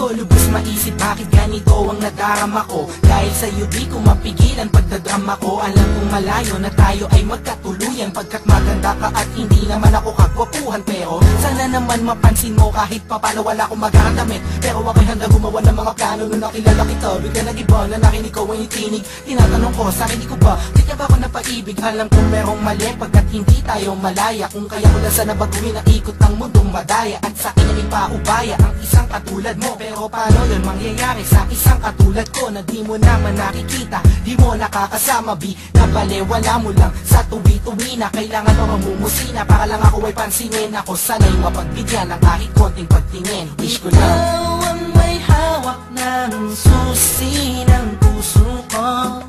ko lubos maisip bakit ganito ang nadarama ko. Dahil sa'yo di ko mapigilan pagdadrama ko. Alam kong malayo na tayo ay magkatuluyan, pagkat maganda ka at hindi naman ako kagwapuhan. Pero sana naman mapansin mo kahit papano wala akong magandamit. Pero ako'y handa gumawa ng mga plano nung nakilala kita. Bigla nag-iba na nakinig ko ay tinig. Tinatanong ko sa akin, di ko ba kaya ba ako napaibig? Alam kong merong mali pagkat hindi tayo malaya. Kung kaya ko lang sana baguhin ang ikot ng mundong madaya, at sa akin ay ipaubaya ang isang katulad mo. Pero paano yun mangyayari sa isang katulad ko na di mo naman nakikita, di mo nakakasama, nabalewala mo lang sa tuwi-tuwi na kailangan mo mamumusina para lang ako ay pansinin. Ako sana'y mapagbigyan ng kahit konting pagtingin. Wish ko lang ikaw ang may hawak ng susi ng puso ko.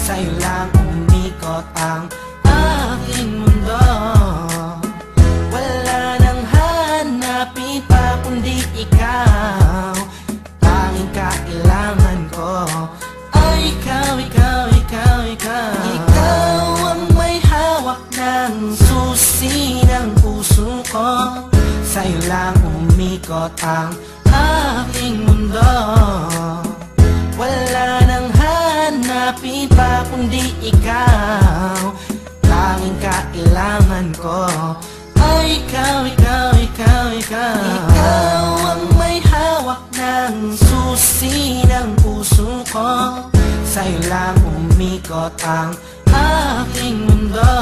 Sa'yo lang umikot ang aking mundo. Wala nang hanapin pa kundi ikaw. Tanging kailangan ko ay ikaw, ikaw, ikaw, ikaw. Ikaw ang may hawak ng susi ng puso ko. Sa'yo lang umikot ang aking mundo. Wala nang hanapin pa kundi ikaw. Tanging kailangan ko ay ikaw, ikaw, ikaw, ikaw. Ikaw ang may hawak ng susi ng puso ko. Sa'yo lang umikot ang aking mundo.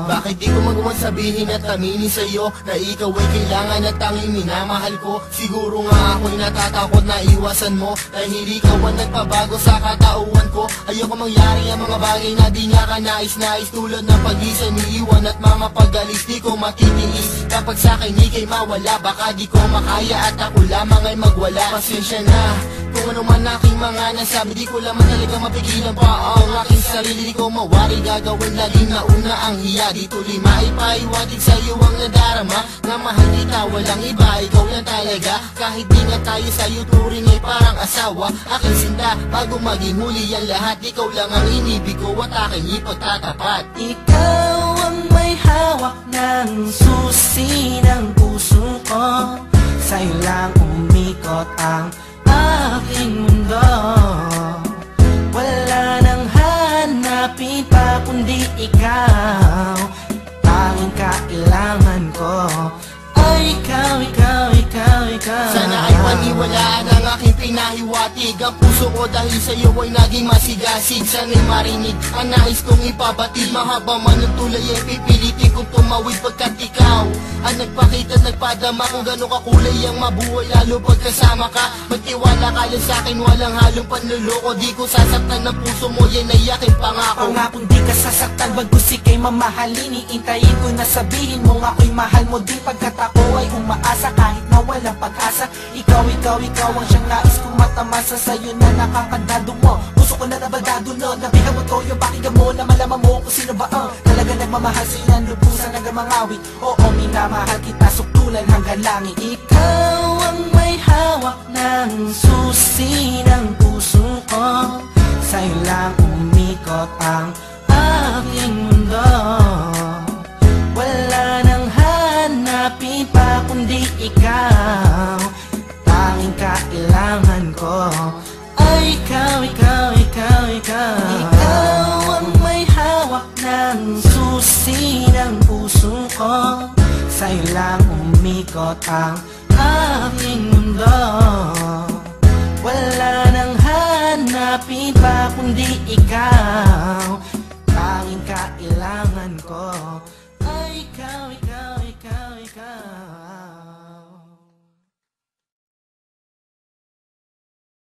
Bakit di ko magawa sabihin at aminin sa'yo na ikaw ay kailangan at tanging minamahal ko? Siguro nga ako'y natatakot na iwasan mo, dahil ikaw ang nagpabago sa katauhan ko. Ayoko mangyari ang mga bagay na di nga ka nais-nais, tulad ng pag-isa niiwan at mga pag-alis. Di ko matitiis kapag sa'kin ika'y mawala. Baka di ko makaya at ako lamang ay magwala. Pasensya na kung ano man aking mga nasabi, di ko lamang talaga mapigilan pa ang aking sarili. Di ko mawari gagawin laging nauna ang hiya. Dito lima ipaiwatig sa'yo ang nadarama, na mahal kita walang iba, ikaw lang talaga. Kahit di nga tayo sa'yo turing ay parang asawa, aking sinta bago maging huli ang lahat. Ikaw lang ang inibig ko at aking ipagtatapat. Ikaw ang may hawak ng susi ng puso ko. Sa'yo lang umikot ang aking mundo. Wala nang hanapin pa kundi ikaw. Tanging kailangan ko ay ikaw, ikaw, ikaw, ikaw. Sana ay paniwalaan ang aking pinahiwatig. Ang puso ko dahil sa'yo ay naging masigasig. Sana'y marinig ang nais kong ipabatid. Mahaba man ang tulay ay pipilitin kong tumawid, pagkat ikaw ang nagpakita at nagpadama kung gano'ng kakulay ang mabuhay, lalo pagkasama ka. Magtiwala ka lang sa'kin, walang halong panluloko. Di ko sasaktan ng puso mo, yan ay aking pangako. Pangakong di ka sasaktan, bagus ika'y mamahalin. Iintayin ko na sabihin mo ako'y mahal mo din, pagkat ako ay umaasa kahit na walang pag-asa. Ikaw, ikaw, ikaw ang siyang nais kong matamasa. Sa'yo na nakakandado mo, puso ko na nabagado no. Nabihan mo to yung pakinggan mo, na malaman mo kung sino ba ang talaga nagmamahal sa'yo ng lubusan hanggang mangawit. Oo, minamahal kita suktulan hanggang langit. Ikaw ang may hawak ng susi ng puso ko. Sa'yo lang umikot ang aking mundo. Wala nang hanapin pa kundi ikaw. Tanging kailangan ko ay ikaw, ikaw, ikaw, ikaw. Ikaw ang may hawak ng susi ng puso ko. Sa'yo lang umikot ang aking mundo. Wala nang hanapin pa kundi ikaw. Tanging kailangan ko